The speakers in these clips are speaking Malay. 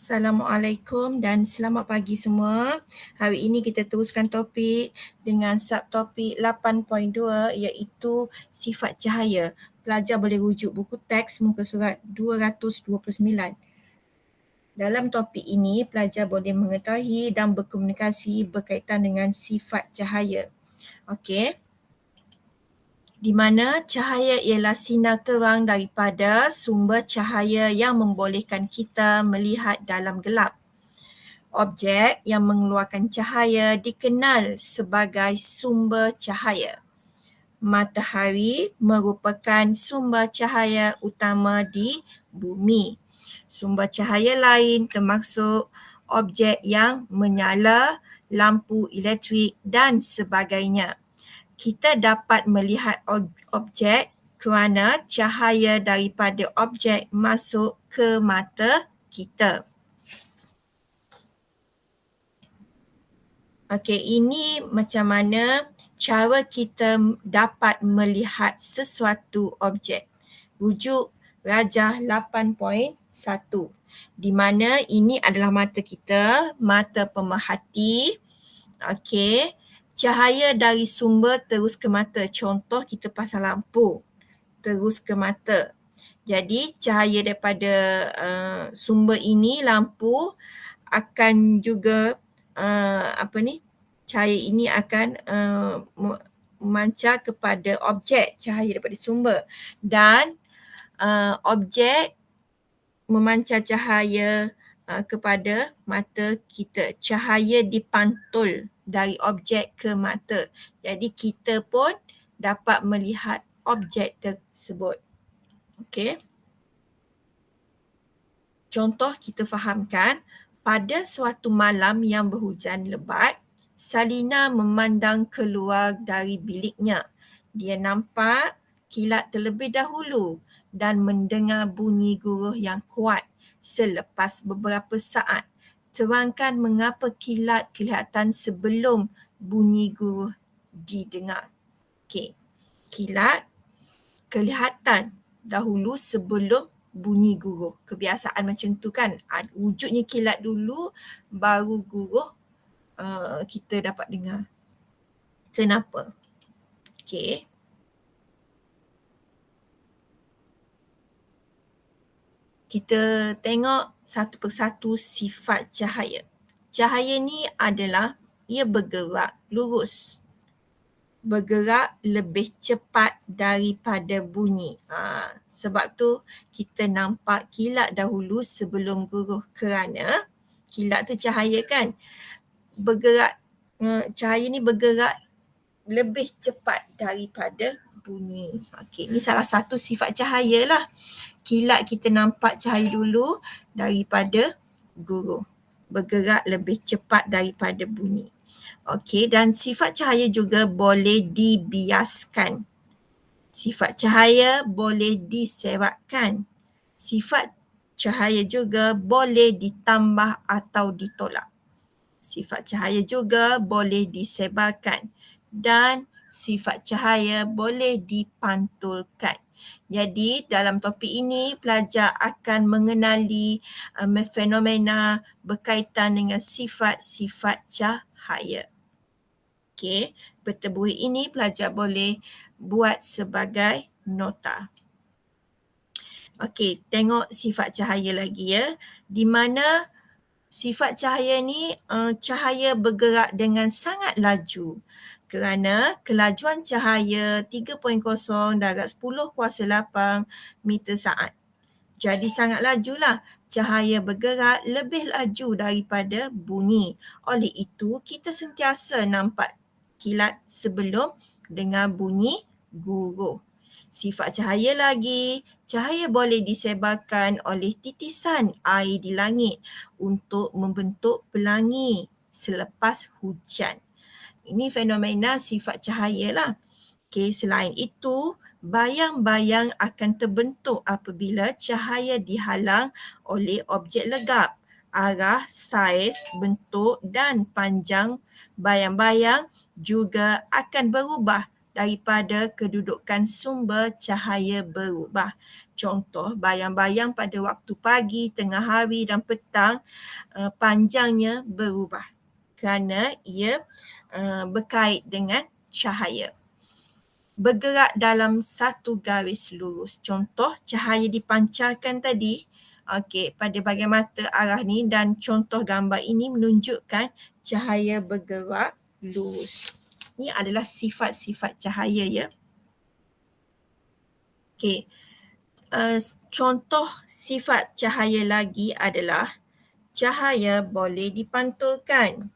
Assalamualaikum dan selamat pagi semua. Hari ini kita teruskan topik dengan subtopik 8.2 iaitu sifat cahaya. Pelajar boleh rujuk buku teks muka surat 229. Dalam topik ini, pelajar boleh mengetahui dan berkomunikasi berkaitan dengan sifat cahaya. Okey. Di mana cahaya ialah sinar terang daripada sumber cahaya yang membolehkan kita melihat dalam gelap. Objek yang mengeluarkan cahaya dikenal sebagai sumber cahaya. Matahari merupakan sumber cahaya utama di bumi. Sumber cahaya lain termasuk objek yang menyala, lampu elektrik dan sebagainya. Kita dapat melihat objek kerana cahaya daripada objek masuk ke mata kita. Okey, ini macam mana cara kita dapat melihat sesuatu objek. Rujuk Rajah 8.1. Di mana ini adalah mata kita, mata pemerhati. Okey, cahaya dari sumber terus ke mata. Contoh kita pasang lampu, terus ke mata. Jadi cahaya daripada sumber ini, lampu, akan juga cahaya ini akan memancar kepada objek cahaya daripada sumber dan objek memancar cahaya kepada mata kita. Cahaya dipantul dari objek ke mata. Jadi kita pun dapat melihat objek tersebut. Okey. Contoh kita fahamkan, pada suatu malam yang berhujan lebat, Salina memandang keluar dari biliknya. Dia nampak kilat terlebih dahulu dan mendengar bunyi guruh yang kuat. Selepas beberapa saat, terangkan mengapa kilat kelihatan sebelum bunyi guruh didengar. Okey, kilat kelihatan dahulu sebelum bunyi guruh. Kebiasaan macam tu kan. Wujudnya kilat dulu, baru guruh kita dapat dengar. Kenapa? Okey. Kita tengok satu persatu sifat cahaya. Cahaya ni adalah ia bergerak lurus. Bergerak lebih cepat daripada bunyi. Sebab tu kita nampak kilat dahulu sebelum guruh kerana kilat tu cahaya kan. Cahaya ni bergerak lebih cepat daripada bunyi. Okey, ni salah satu sifat cahaya lah. Kilat kita nampak cahaya dulu daripada guruh. Bergerak lebih cepat daripada bunyi. Okey, dan sifat cahaya juga boleh dibiaskan. Sifat cahaya boleh diseratkan. Sifat cahaya juga boleh ditambah atau ditolak. Sifat cahaya juga boleh disebarkan dan sifat cahaya boleh dipantulkan. Jadi dalam topik ini pelajar akan mengenali fenomena berkaitan dengan sifat-sifat cahaya. Okey, pertemuan ini pelajar boleh buat sebagai nota. Okey, tengok sifat cahaya lagi ya. Di mana sifat cahaya ni cahaya bergerak dengan sangat laju kerana kelajuan cahaya 3.0 darab 10 kuasa 8 meter saat. Jadi sangat lajulah. Cahaya bergerak lebih laju daripada bunyi. Oleh itu, kita sentiasa nampak kilat sebelum dengar bunyi guruh. Sifat cahaya lagi, cahaya boleh disebarkan oleh titisan air di langit untuk membentuk pelangi selepas hujan. Ini fenomena sifat cahaya lah. Okey, selain itu, bayang-bayang akan terbentuk apabila cahaya dihalang oleh objek legap. Arah, saiz, bentuk dan panjang bayang-bayang juga akan berubah daripada kedudukan sumber cahaya berubah. Contoh, bayang-bayang pada waktu pagi, tengah hari dan petang, panjangnya berubah kerana ia berkait dengan cahaya. Bergerak dalam satu garis lurus. Contoh, cahaya dipancarkan tadi pada bahagian mata arah ni, dan contoh gambar ini menunjukkan cahaya bergerak lurus. Ini adalah sifat-sifat cahaya ya. Okey. Contoh sifat cahaya lagi adalah cahaya boleh dipantulkan.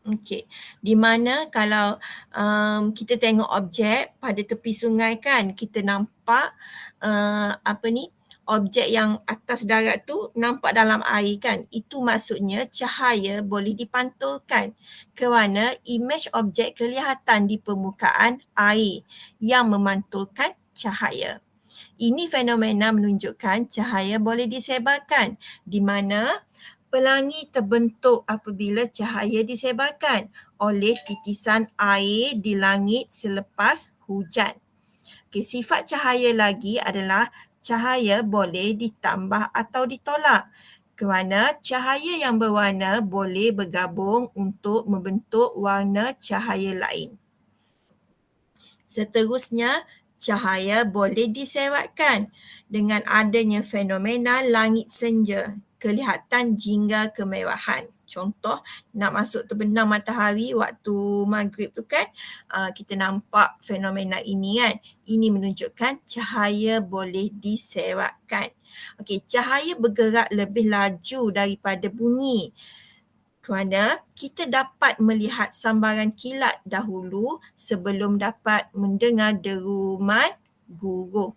Okey, di mana kalau kita tengok objek pada tepi sungai kan, kita nampak objek yang atas darat tu nampak dalam air kan. Itu maksudnya cahaya boleh dipantulkan kerana imej objek kelihatan di permukaan air yang memantulkan cahaya. Ini fenomena menunjukkan cahaya boleh disebarkan, di mana pelangi terbentuk apabila cahaya disebarkan oleh titisan air di langit selepas hujan. Sifat cahaya lagi adalah cahaya boleh ditambah atau ditolak kerana cahaya yang berwarna boleh bergabung untuk membentuk warna cahaya lain. Seterusnya, cahaya boleh diseratkan dengan adanya fenomena langit senja, kelihatan jingga kemerahan. Contoh, nak masuk terbenam matahari waktu maghrib tu kan, kita nampak fenomena ini kan. Ini menunjukkan cahaya boleh diseratkan. Okey, cahaya bergerak lebih laju daripada bunyi kerana kita dapat melihat sambaran kilat dahulu sebelum dapat mendengar deruman guru.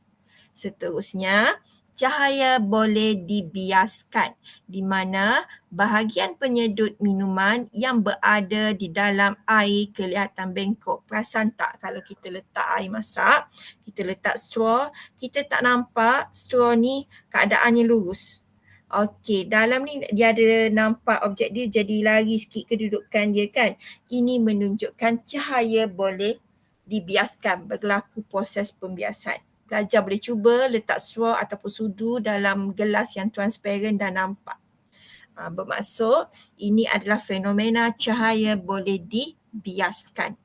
Seterusnya, cahaya boleh dibiaskan di mana bahagian penyedut minuman yang berada di dalam air kelihatan bengkok. Perasan tak kalau kita letak air masak, kita letak straw, kita tak nampak straw ni keadaannya lurus. Okey, dalam ni dia ada nampak objek dia jadi lari sikit kedudukan dia kan. Ini menunjukkan cahaya boleh dibiaskan, berlaku proses pembiasan. Pelajar boleh cuba letak straw ataupun sudu dalam gelas yang transparent dan nampak. Bermaksud ini adalah fenomena cahaya boleh dibiaskan.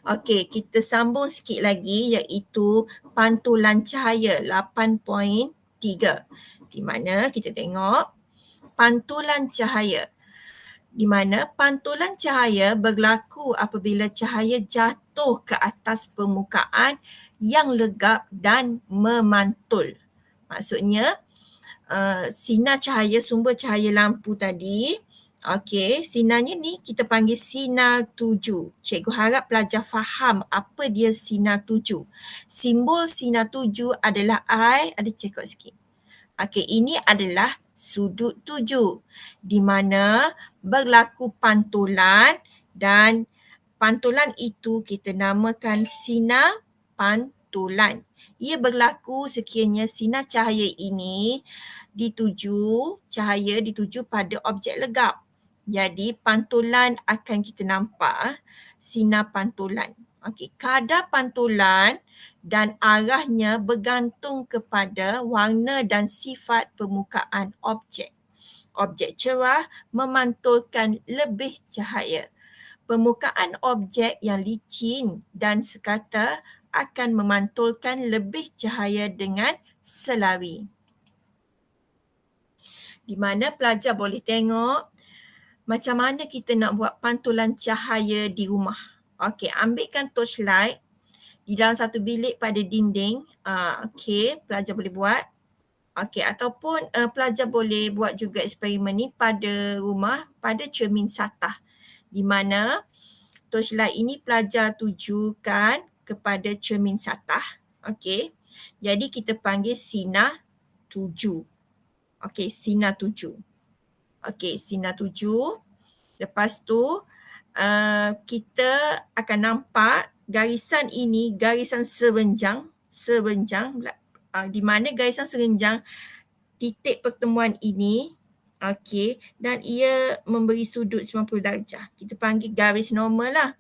Okey, kita sambung sikit lagi iaitu pantulan cahaya 8.3 di mana kita tengok pantulan cahaya di mana pantulan cahaya berlaku apabila cahaya jatuh ke atas permukaan yang legap dan memantul. Maksudnya sinar cahaya, sumber cahaya lampu tadi, sinarnya ni kita panggil sinar tuju. Cikgu harap pelajar faham apa dia sinar tuju. Simbol sinar tuju adalah ada cekok sikit. Ini adalah sudut tuju di mana berlaku pantulan dan pantulan itu kita namakan sinar pantulan. Ia berlaku sekiranya sinar cahaya ini cahaya dituju pada objek legap. Jadi pantulan akan kita nampak sinar pantulan. Kadar pantulan dan arahnya bergantung kepada warna dan sifat permukaan objek. Objek cerah memantulkan lebih cahaya. Permukaan objek yang licin dan sekata akan memantulkan lebih cahaya dengan selari. Di mana pelajar boleh tengok macam mana kita nak buat pantulan cahaya di rumah. Ambilkan torchlight di dalam satu bilik pada dinding. Pelajar boleh buat. Ataupun pelajar boleh buat juga eksperimen ni pada rumah pada cermin satah. Di mana torchlight ini pelajar tujukan kepada cermin satah. Jadi kita panggil sinar tuju. Sinar tuju. Sinar tuju. Lepas tu kita akan nampak garisan ini, garisan serenjang di mana garisan serenjang titik pertemuan ini, okey, dan ia memberi sudut 90 darjah. Kita panggil garis normal lah.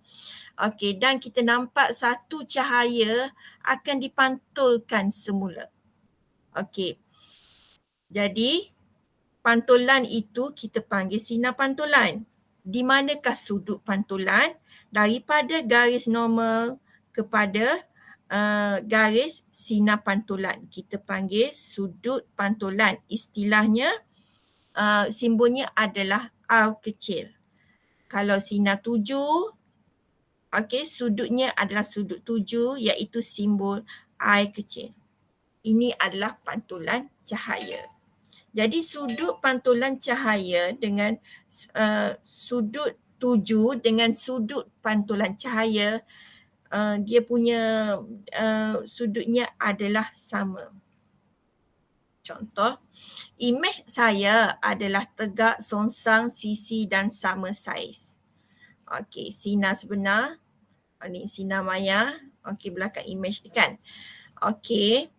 Okey, dan kita nampak satu cahaya akan dipantulkan semula. Okey, jadi pantulan itu kita panggil sinar pantulan. Di manakah sudut pantulan? Daripada garis normal kepada garis sinar pantulan. Kita panggil sudut pantulan. Istilahnya simbolnya adalah R kecil. Kalau sinar 7, sudutnya adalah sudut 7 iaitu simbol I kecil. Ini adalah pantulan cahaya. Jadi sudut pantulan cahaya dengan sudut 7 dengan sudut pantulan cahaya, dia punya sudutnya adalah sama. Contoh, imej saya adalah tegak, songsang, sisi dan sama saiz. Okey, sinar sebenar. Ini sinar maya. Okey, belakang imej ni kan. Okey.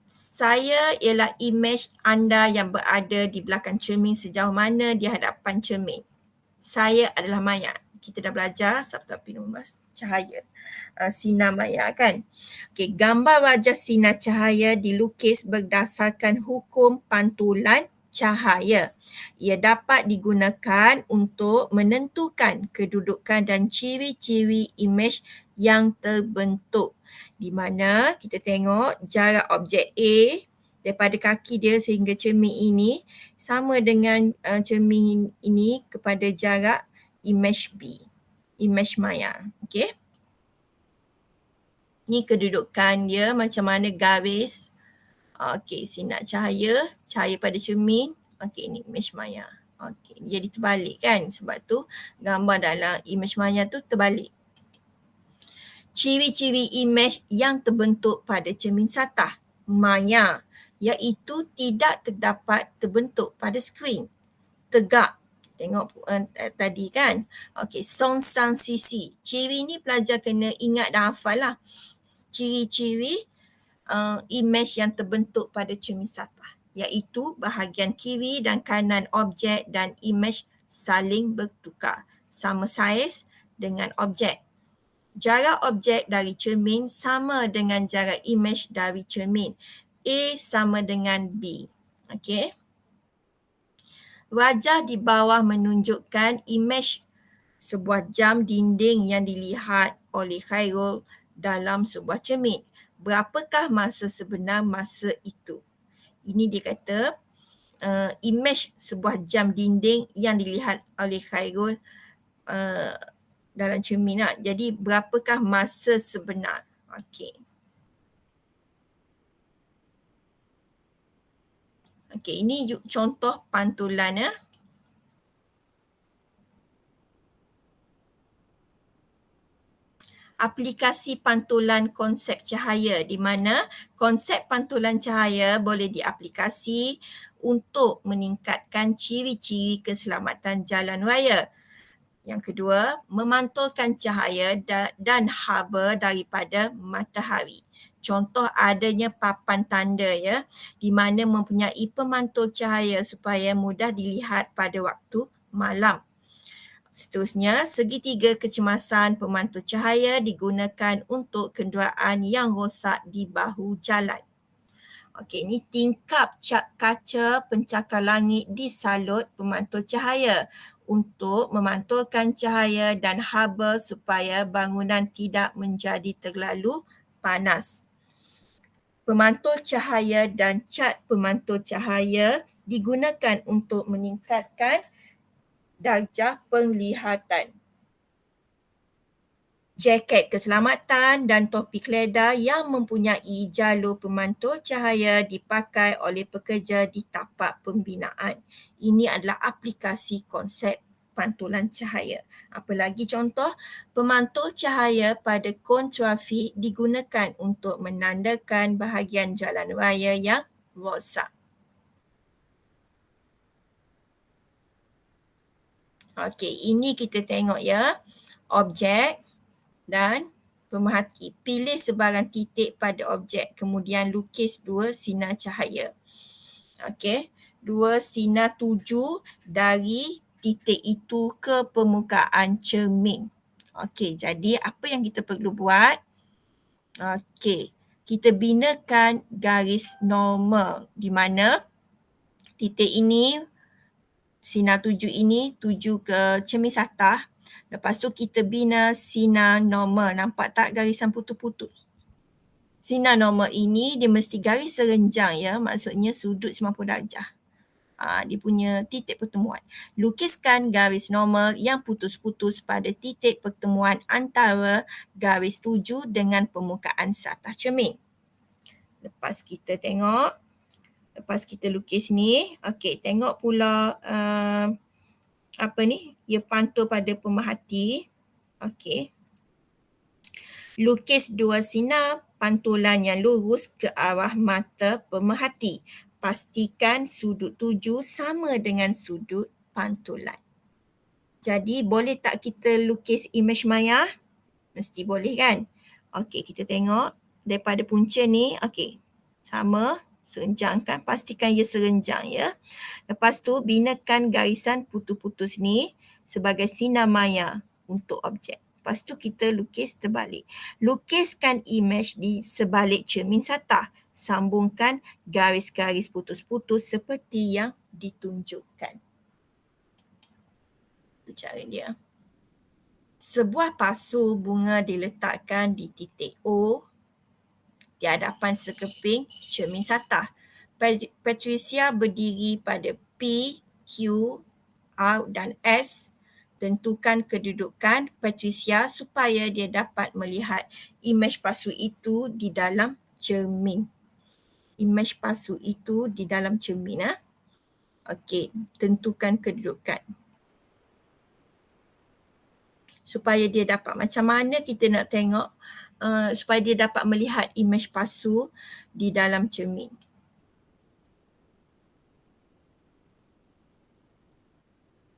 Saya ialah imej anda yang berada di belakang cermin sejauh mana di hadapan cermin. Saya adalah maya. Kita dah belajar subtopik nombor cahaya. Sinar maya kan. Okey, gambar wajah sinar cahaya dilukis berdasarkan hukum pantulan cahaya. Ia dapat digunakan untuk menentukan kedudukan dan ciri-ciri imej yang terbentuk. Di mana kita tengok jarak objek A daripada kaki dia sehingga cermin ini sama dengan cermin ini kepada jarak imej B, imej maya. Okey. Ni kedudukan dia macam mana garis. Okey, sinar cahaya, cahaya pada cermin. Okey, ni imej maya. Okey, jadi terbalik kan. Sebab tu gambar dalam imej maya tu terbalik. Ciri-ciri imej yang terbentuk pada cermin satah maya iaitu tidak terdapat terbentuk pada skrin. Tegak. Tengok tadi kan. Okey, songsang sisi. Ciri ni pelajar kena ingat dan hafal lah. Ciri-ciri imej yang terbentuk pada cermin satah iaitu bahagian kiri dan kanan objek dan imej saling bertukar. Sama saiz dengan objek. Jarak objek dari cermin sama dengan jarak imej dari cermin. A sama dengan B. Okey. Wajah di bawah menunjukkan imej sebuah jam dinding yang dilihat oleh Khairul dalam sebuah cermin. Berapakah masa sebenar masa itu? Ini dia kata imej sebuah jam dinding yang dilihat oleh Khairul dalam cermin. Jadi berapakah masa sebenar? Okey. Okey, ini contoh pantulan ya. Aplikasi pantulan konsep cahaya di mana konsep pantulan cahaya boleh diaplikasi untuk meningkatkan ciri-ciri keselamatan jalan raya. Yang kedua, memantulkan cahaya dan haba daripada matahari. Contoh adanya papan tanda ya, di mana mempunyai pemantul cahaya supaya mudah dilihat pada waktu malam. Seterusnya, segitiga kecemasan pemantul cahaya digunakan untuk kenderaan yang rosak di bahu jalan. Okey, ini tingkap cat kaca pencakar langit disalut pemantul cahaya untuk memantulkan cahaya dan haba supaya bangunan tidak menjadi terlalu panas. Pemantul cahaya dan cat pemantul cahaya digunakan untuk meningkatkan darjah penglihatan. Jaket keselamatan dan topi keledar yang mempunyai jalur pemantul cahaya dipakai oleh pekerja di tapak pembinaan. Ini adalah aplikasi konsep pantulan cahaya. Apalagi contoh, pemantul cahaya pada kon trafik digunakan untuk menandakan bahagian jalan raya yang rosak. Okey, ini kita tengok ya, objek dan pemerhati. Pilih sebarang titik pada objek, kemudian lukis 2 sinar cahaya. Okey, 2 sinar tuju dari titik itu ke permukaan cermin. Okey, jadi apa yang kita perlu buat? Okey, kita binakan garis normal di mana titik ini, sinar tuju ini tuju ke cermin satah. Lepas tu kita bina sinar normal. Nampak tak garisan putus-putus? Sinar normal ini dia mesti garis serenjang ya, maksudnya sudut 90 darjah. Dia punya titik pertemuan. Lukiskan garis normal yang putus-putus pada titik pertemuan antara garis tuju dengan permukaan satah cermin. Lepas kita tengok, lepas kita lukis ni, okey, tengok pula apa ni, ia pantul pada pemerhati. Okey. Lukis 2 sinar pantulan yang lurus ke arah mata pemerhati. Pastikan sudut tuju sama dengan sudut pantulan. Jadi boleh tak kita lukis imej maya? Mesti boleh kan? Okey, kita tengok daripada punca ni, okey. Sama, serenjangkan, pastikan ia serenjang ya. Lepas tu binakan garisan putus-putus ni sebagai sinar maya untuk objek. Lepas tu kita lukis terbalik. Lukiskan imej di sebalik cermin satah. Sambungkan garis-garis putus-putus seperti yang ditunjukkan. Cara dia. Sebuah pasu bunga diletakkan di titik O di hadapan sekeping cermin satah. Patricia berdiri pada P, Q, R dan S. Tentukan kedudukan Patricia supaya dia dapat melihat imej pasu itu di dalam cermin. Imej pasu itu di dalam cermin. Okey, tentukan kedudukan. Supaya dia dapat, macam mana kita nak tengok supaya dia dapat melihat imej pasu di dalam cermin.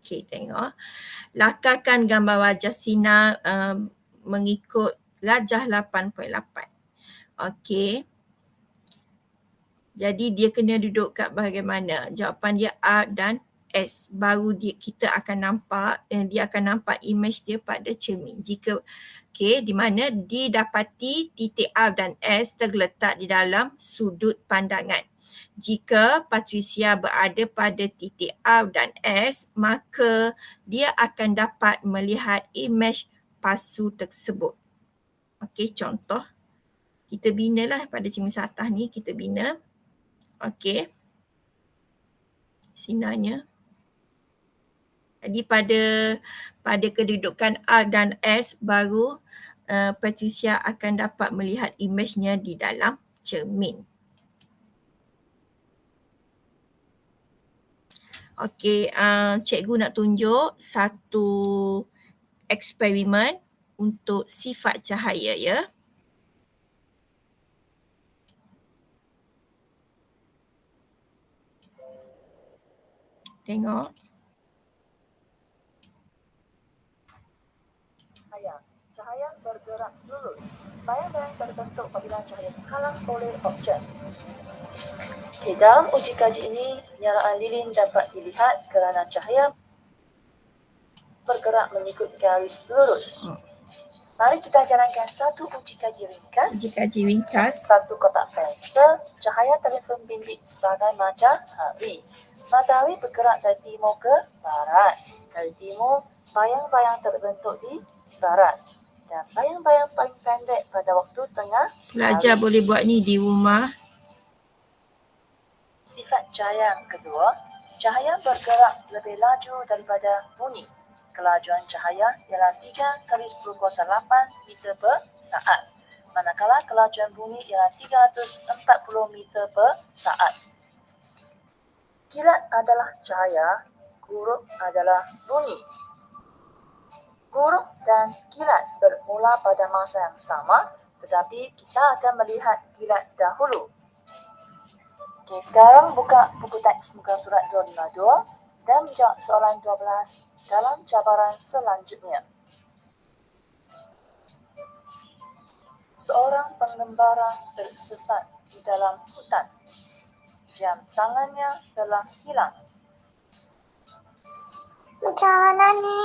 Okey, tengok. Lakarkan gambar wajah sinar mengikut rajah 8.8. Okey. Jadi dia kena duduk kat bagaimana? Jawapan dia R dan S. Baru kita akan nampak, dia akan nampak imej dia pada cermin. Jika, okey, di mana didapati titik R dan S terletak di dalam sudut pandangan. Jika Patricia berada pada titik R dan S, maka dia akan dapat melihat imej pasu tersebut. Okey, contoh. Kita binalah pada cermin satah ni, kita bina. Okey. Sinarnya. Jadi pada kedudukan R dan S baru Patricia akan dapat melihat imejnya di dalam cermin. Okey, cikgu nak tunjuk satu eksperimen untuk sifat cahaya ya. Tengok. Cahaya bergerak lurus. Bayang-bayang terbentuk apabila cahaya dihalang oleh objek. Di dalam uji kaji ini, penyalaan lilin dapat dilihat kerana cahaya bergerak mengikut garis lurus. Mari kita jalankan satu uji kaji ringkas. Uji kaji ringkas. Satu kotak pensel, cahaya telefon bimbit sebagai matahari. Matahari bergerak dari timur ke barat. Dari timur, bayang-bayang terbentuk di barat. Dan bayang-bayang paling pendek pada waktu tengah Pelajar hari. boleh buat ni di rumah. Sifat cahaya yang kedua, cahaya bergerak lebih laju daripada bunyi. Kelajuan cahaya ialah 3 kali 10 kuasa 8 meter per saat. Manakala kelajuan bunyi ialah 340 meter per saat. Kilat adalah cahaya, huruf adalah bunyi. Huruf dan kilat bermula pada masa yang sama, tetapi kita akan melihat kilat dahulu. Okey, sekarang buka buku teks muka surat 252 dan menjawab soalan 12 dalam cabaran selanjutnya. Seorang pengembara tersesat di dalam hutan. Jam tangannya telah hilang. Jangan ni.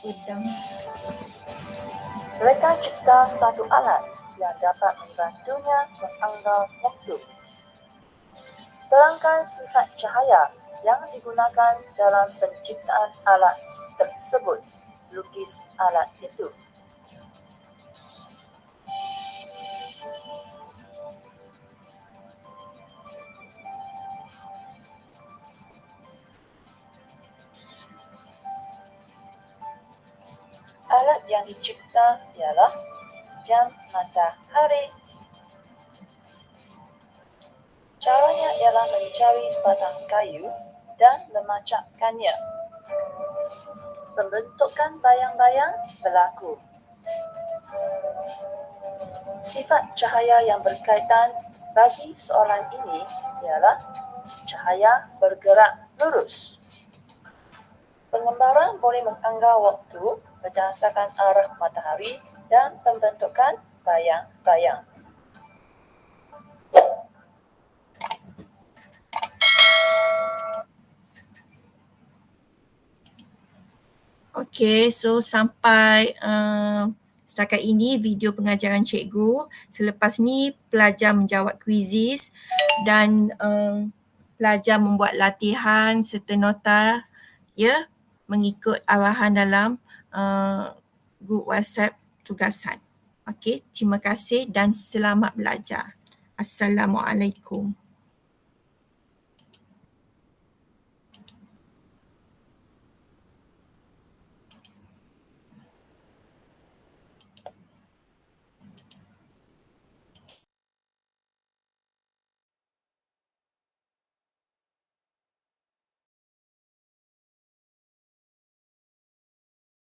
Udang. Mereka cipta satu alat yang dapat membantunya menanggal waktu. Terangkan sifat cahaya yang digunakan dalam penciptaan alat tersebut. Lukis alat itu. Alat yang dicipta ialah jam matahari. Caranya ialah mencari sebatang kayu dan memacapkannya. Pembentukan bayang-bayang berlaku. Sifat cahaya yang berkaitan bagi soalan ini ialah cahaya bergerak lurus. Pengembara boleh menganggar waktu berdasarkan arah matahari dan pembentukan bayang-bayang. Okey, so sampai setakat ini video pengajaran cikgu. Selepas ni pelajar menjawab kuisis dan pelajar membuat latihan serta nota ya mengikut arahan dalam grup WhatsApp tugasan. Okey, terima kasih dan selamat belajar. Assalamualaikum.